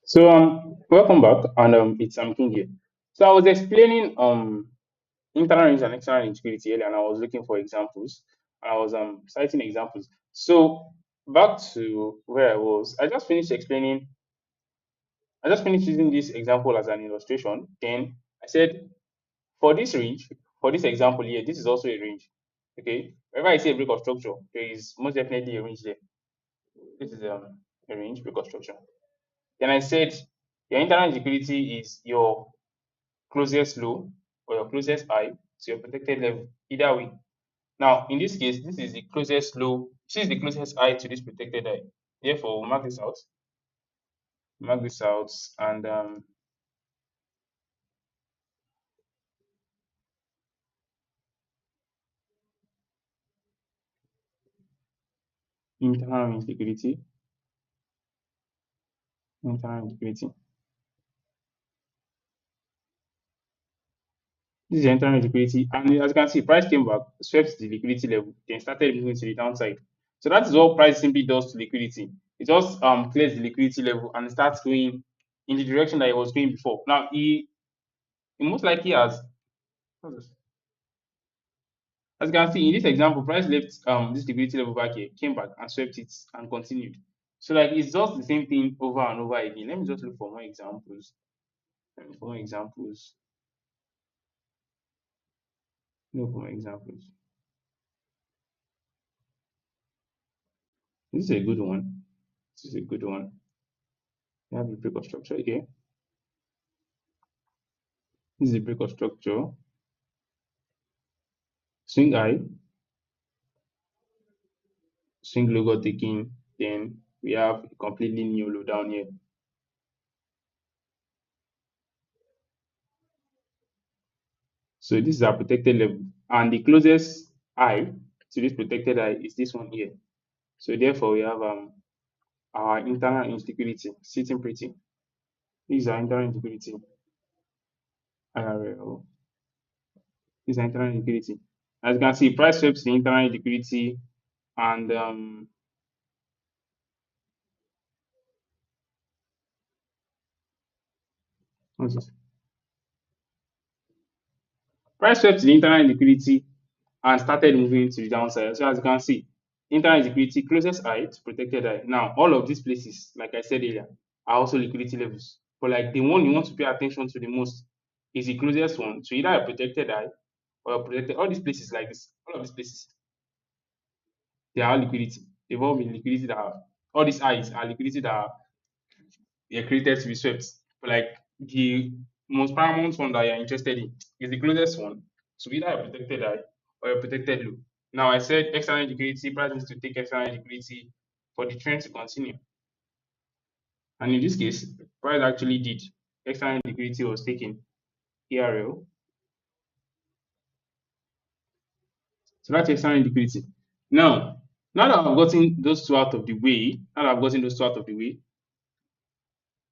So welcome back, and it's King here. So I was explaining internal range and external integrity earlier, and I was looking for examples, and I was citing examples. So back to where I was, I just finished using this example as an illustration. Then I said for this range, for this example here, this is also a range. Okay, whenever I say a break of structure, there is most definitely a range there. This is a range break of structure. Then I said your internal integrity is your closest low or your closest high to your protected level. Either way. Now, in this case, this is the closest low, this is the closest high to this protected high. Therefore, we'll mark this out, and internal integrity, internal integrity. This is the internal liquidity, and as you can see, price came back, swept the liquidity level, then started moving to the downside. So that is what price simply does to liquidity. It just clears the liquidity level and starts going in the direction that it was going before. Now, he most likely has, as you can see in this example, price left this liquidity level back here, came back and swept it and continued. So like it's just the same thing over and over again. Let me just look for more examples. For more examples. Look for more examples. This is a good one. This is a good one. We have a break of structure here. This is a break of structure. Swing high, swing low got taken. Then we have a completely new low down here. So this is our protected level. And the closest high to this protected high is this one here. So therefore we have our internal instability sitting pretty. This is our internal instability IRL. This is our internal liquidity. As you can see, price sweeps the internal liquidity, and what's this? Price swept the internal liquidity and started moving to the downside. So as you can see, internal liquidity closest high to protected high. Now all of these places, like I said earlier, are also liquidity levels. But like the one you want to pay attention to the most is the closest one. So either a protected high or a protected, all these places like this, all of these places, they are liquidity. They've all been liquidity that are, all these highs are liquidity that are, they are created to be swept. But like the most paramount one that you're interested in is the closest one. So either a protected high or a protected low. Now I said external liquidity, price needs to take external liquidity for the trend to continue. And in this case, price actually did. External liquidity was taken ERL. So that's external liquidity. Now that I've gotten those two out of the way,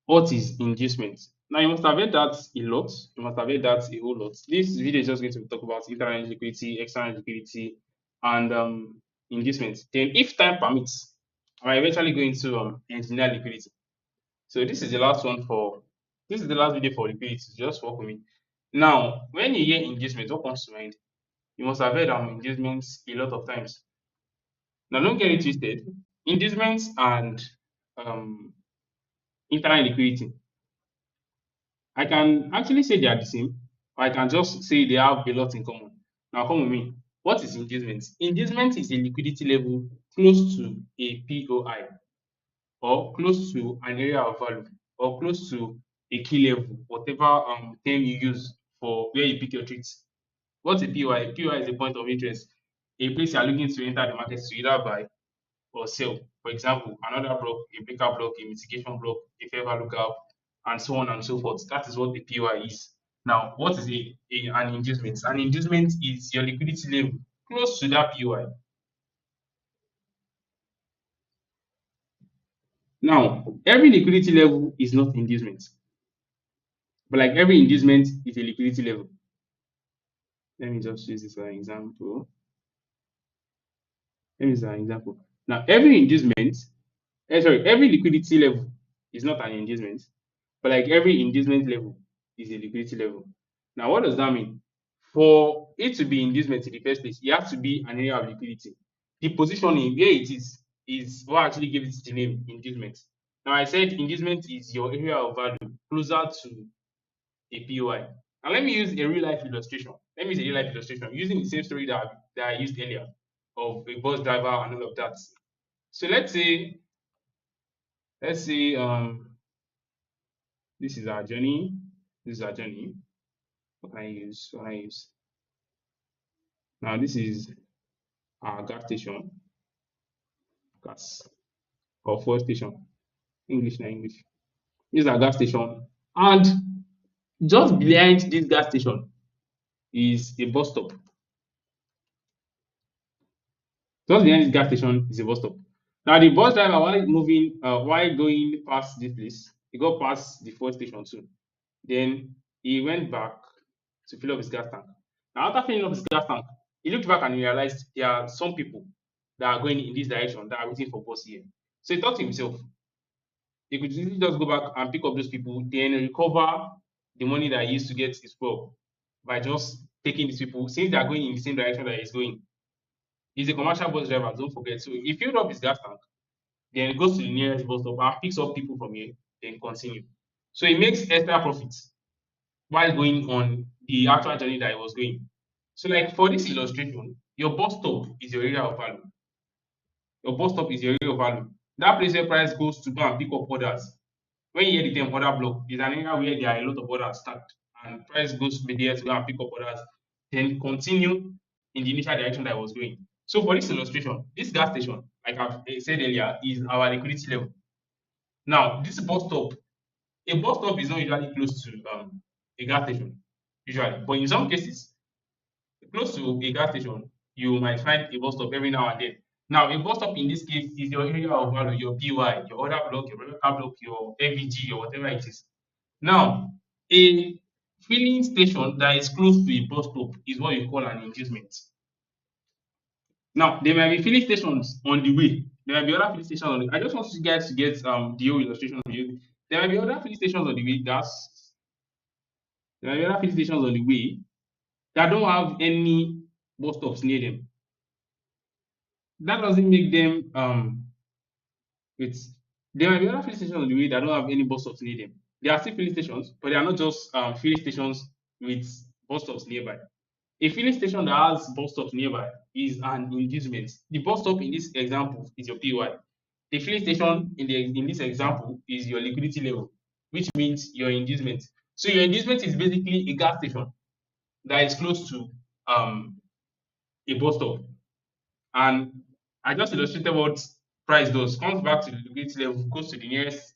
what is inducement? Now you must have heard that a lot. You must have heard that a whole lot. This video is just going to talk about internal liquidity, external liquidity, and inducement. Then, if time permits, I will eventually go into engineer liquidity. So this is the last one for this is the last video for liquidity. Just work with me. Now, when you hear inducement, what comes to mind? You must have heard inducements a lot of times. Now, don't get it twisted. Inducements and um, internal liquidity, I can actually say they are the same, or I can just say they have a lot in common. Now, come with me. What is inducement? Inducement is a liquidity level close to a POI, or close to an area of value, or close to a key level, whatever term you use for where you pick your trades. What's a POI? POI is a point of interest, a place you are looking to enter the market to either buy or sell. For example, another block, a breaker block, a mitigation block, a fair value gap, and so on and so forth. That is what the POI is. Now, what is an inducement? An inducement is your liquidity level close to that POI. Now, every liquidity level is not inducement, but like every inducement is a liquidity level. Let me just use this as an example. Let me use an example. Now, every inducement, every liquidity level is not an inducement, But like every inducement level is a liquidity level. Now, what does that mean? For it to be inducement in the first place, it has to be an area of liquidity. The positioning where it is what actually gives it the name inducement. Now, I said inducement is your area of value closer to a POI. Now, let me use a real life illustration. Let me use a real life illustration using the same story that I used earlier of a bus driver and all of that. So let's say this is our journey. This is our journey. What can I use? What can I use? Now this is our gas station, gas or fuel station. English na English. This is our gas station, and just behind this gas station is a bus stop. Just behind this gas station is a bus stop. Now the bus driver while going past this place, he got past the fuel station too. Then he went back to fill up his gas tank. Now after filling up his gas tank, he looked back and he realized there are some people that are going in this direction that are waiting for bus here. So he thought to himself, he could easily just go back and pick up those people, then recover the money that he used to get his fuel by just taking these people, since they are going in the same direction that he's going. He's a commercial bus driver, don't forget. So he filled up his gas tank, then he goes to the nearest bus stop and picks up people from here, then continue. So he makes extra profits while going on the actual journey that he was going. So, like for this illustration, your bus stop is your area of value. Your bus stop is your area of value. That place where price goes to go and pick up orders. When you hear the term order block, it's an area where there are a lot of orders stacked, and price goes to be there to go and pick up orders, then continue in the initial direction that I was going. So for this illustration, this gas station, like I've said earlier, is our liquidity level. Now, this bus stop, a bus stop is not usually close to a gas station, usually, but in some cases, close to a gas station, you might find a bus stop every now and then. Now, a bus stop in this case is your area of value, your PY, your order block, your revenue block, your FVG, or whatever it is. Now, a filling station that is close to a bus stop is what you call an inducement. Now, there might be filling stations on the way. There might be other filling stations on the way. I just want you guys to get the whole illustration of you. There might be other filling stations on the way. There might be other filling stations on the way that don't have any bus stops near them. That doesn't make them it's there might be other filling stations on the way that don't have any bus stops near them. There are still filling stations, but they are not just filling stations with bus stops nearby. A filling station that has bus stops nearby is an inducement. The bus stop in this example is your PY. The filling station in this example is your liquidity level, which means your inducement. So your inducement is basically a gas station that is close to a bus stop. And I just illustrated what price does. Comes back to the liquidity level, goes to the nearest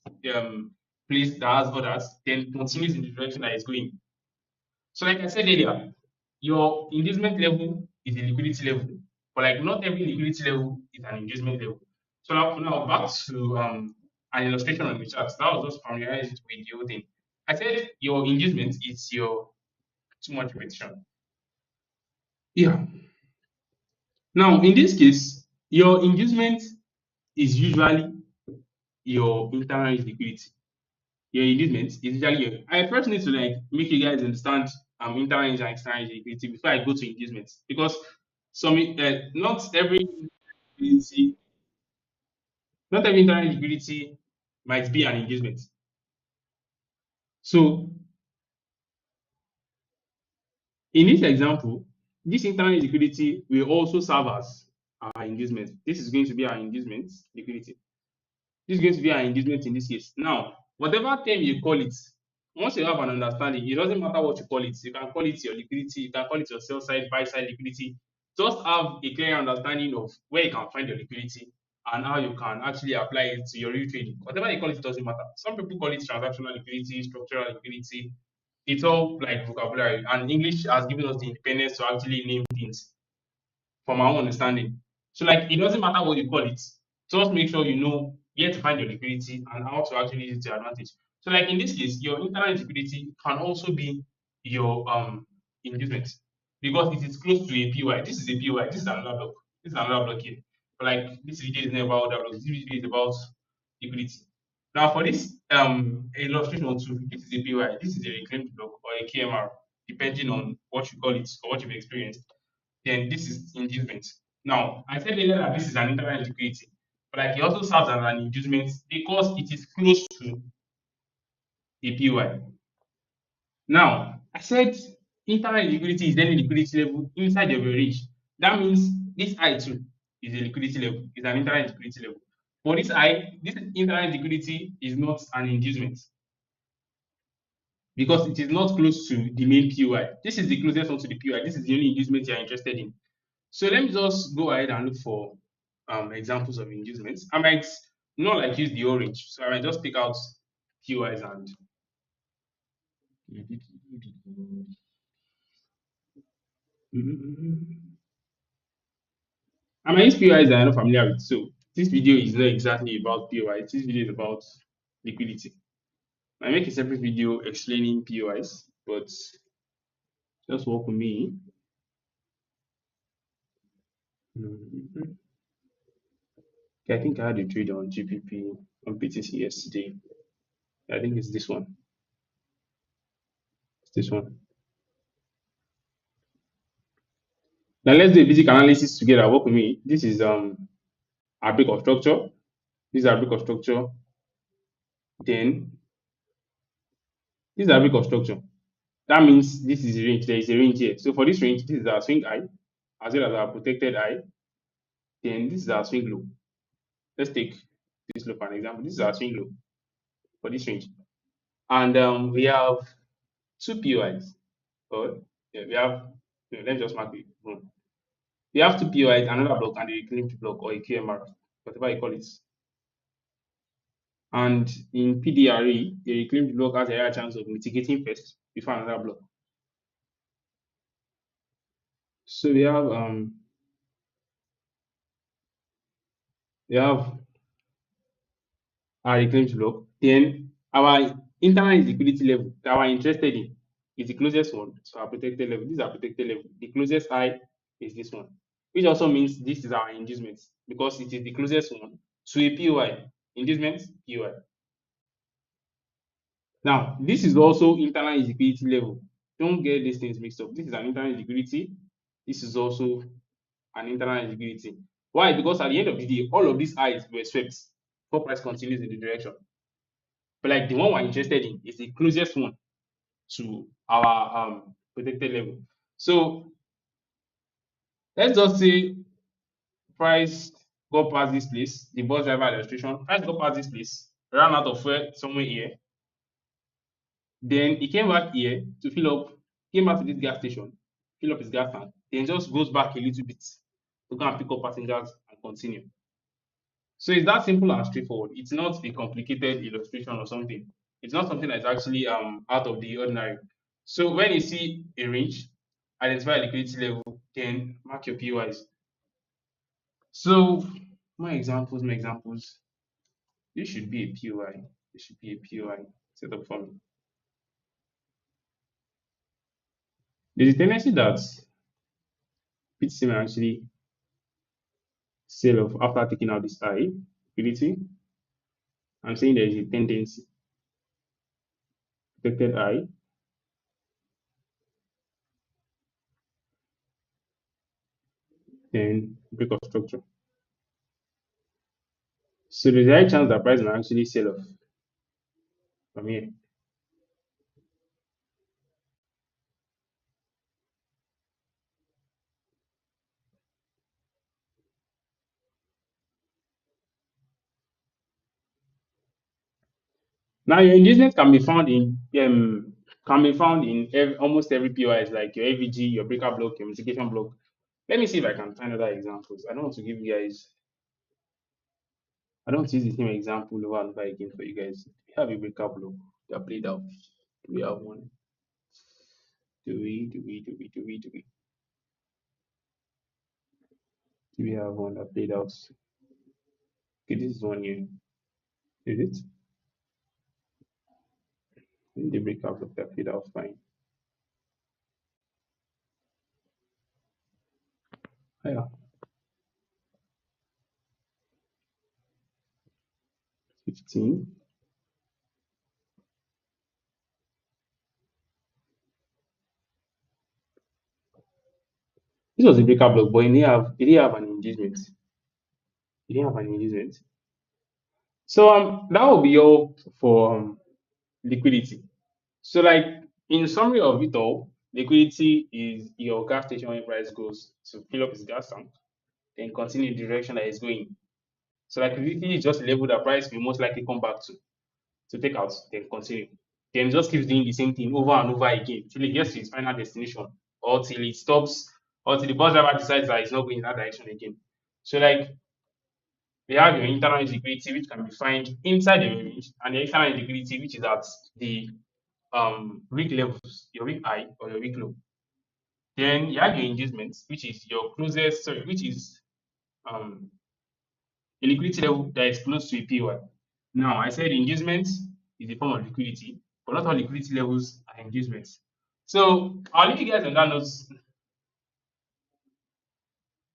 place that has orders, then continues in the direction that it's going. So, like I said earlier, your inducement level is a liquidity level, but like not every liquidity level is an inducement level. So now back to an illustration on the chart. That was just familiarized with the whole thing. I said your inducement is your too much repetition. Yeah. Now in this case, your inducement is usually your internal liquidity. Your inducement is usually your. I first need to like make you guys understand internal and external liquidity before I go to inducement because some liquidity, not every internal liquidity might be an inducement. So in this example, this internal liquidity will also serve as our inducement. This is going to be our inducement liquidity. This is going to be our inducement in this case. Now, whatever term you call it, once you have an understanding, it doesn't matter what you call it. You can call it your liquidity, you can call it your sell side, buy side liquidity. Just have a clear understanding of where you can find your liquidity and how you can actually apply it to your real trading. Whatever you call it, doesn't matter. Some people call it transactional liquidity, structural liquidity. It's all like vocabulary, and English has given us the independence to actually name things from our own understanding. So like it doesn't matter what you call it, just make sure you know where to find your liquidity and how to actually use it to your advantage. So like in this case, your internal liquidity can also be your inducement because it is close to a PY. This is a PY, this is another block. This is another block here. But like this video is not about that block, this video is about liquidity. Now for this illustration too, this is a PY, this is a reclaimed block or a KMR, depending on what you call it or what you've experienced. Then this is inducement. Now I said earlier that this is an internal liquidity, but like it also serves as an inducement because it is close to a PY. Now I said internal liquidity is any liquidity level inside of a range. That means this I too is a liquidity level, is an internal liquidity level. For this I, this internal liquidity is not an inducement because it is not close to the main POI. This is the closest one to the POI. This is the only inducement you are interested in. So let me just go ahead and look for examples of inducements. I might not like use the orange, so I might just pick out POIs and I might use POIs that I'm not familiar with. So this video is not exactly about POIs. This video is about liquidity. I make a separate video explaining POIs, but just work with me. Mhm. Okay, I think I had a trade on GPP on PTC yesterday. I think it's this one. It's this one. Now let's do a basic analysis together. Work with me. This is our break of structure. This is our break of structure. Then this is our break of structure. That means this is a range. There is a range here. So for this range, this is our swing high, as well as our protected high. Then this is our swing low. Let's take this low for an example. This is our swing low for this range. And we have two POIs. Or yeah, we have, let's just mark it. We have two POIs, another block, and a reclaimed block or a QMR, whatever you call it. And in PDRE, a reclaimed block has a higher chance of mitigating first before another block. So we have our reclaimed block. Then our internal liquidity level that we're interested in is the closest one to our protected level. This is our protected level. The closest high is this one, which also means this is our inducement because it is the closest one to a POI. Inducement POI. Now, this is also internal liquidity level. Don't get these things mixed up. This is an internal liquidity. This is also an internal liquidity. Why? Because at the end of the day, all of these highs were swept. Before price continues in the direction. But like the one we're interested in is the closest one to our protected level. So let's just say price go past this place, the bus driver illustration, price go past this place, ran out of fuel somewhere here. Then he came back here to fill up, came back to this gas station, fill up his gas tank, then just goes back a little bit to go and pick up passengers and continue. So it's that simple and straightforward. It's not a complicated illustration or something. It's not something that's actually out of the ordinary. So when you see a range, identify a liquidity level, then mark your POIs. So my examples. This should be a POI. This should be a POI set up for me. There's a tendency that PTC may actually sell off after taking out this I liquidity. I'm saying there is a tendency. Protected I, then break of structure. So there's a high chance that price may actually sell off from here. Now your engagement can be found in almost every POIs like your AVG, your breaker block, your mitigation block. Let me see if I can find other examples. I don't want to give you guys. I don't want to use the same example over and over again for you guys. We have a breaker block that played out. Do we have one? Do we have one that played out? Okay, this is one here. Is it? The breaker block that played out fine. Oh, yeah. 15. This was a breaker block, but it didn't have an engagement. It didn't have an engagement. So that will be all for liquidity. So like in summary of it all, liquidity is your gas station when price goes to fill up its gas tank, then continue the direction that it's going. So like liquidity is just a level that price will most likely come back to take out, then continue. Then just keeps doing the same thing over and over again till it gets to its final destination or till it stops or till the bus driver decides that it's not going in that direction again. So like we have your internal liquidity which can be found inside the range and the external liquidity which is at the weak levels, your weak high or your weak low. Then you have your inducements, which is your closest, sorry, which is um a liquidity level that is close to a PY. Now, I said inducements is a form of liquidity, but not all liquidity levels are inducements. So I'll leave you guys on that note.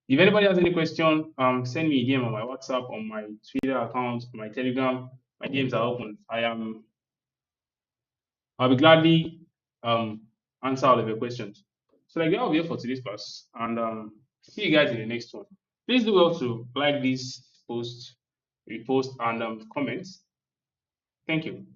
If anybody has any question, send me a DM on my WhatsApp, on my Twitter account, on my Telegram. My DMs are open. I'll be gladly answer all of your questions. So like that'll be it for today's class, and see you guys in the next one. Please do well to like this post, repost, and comment. Thank you.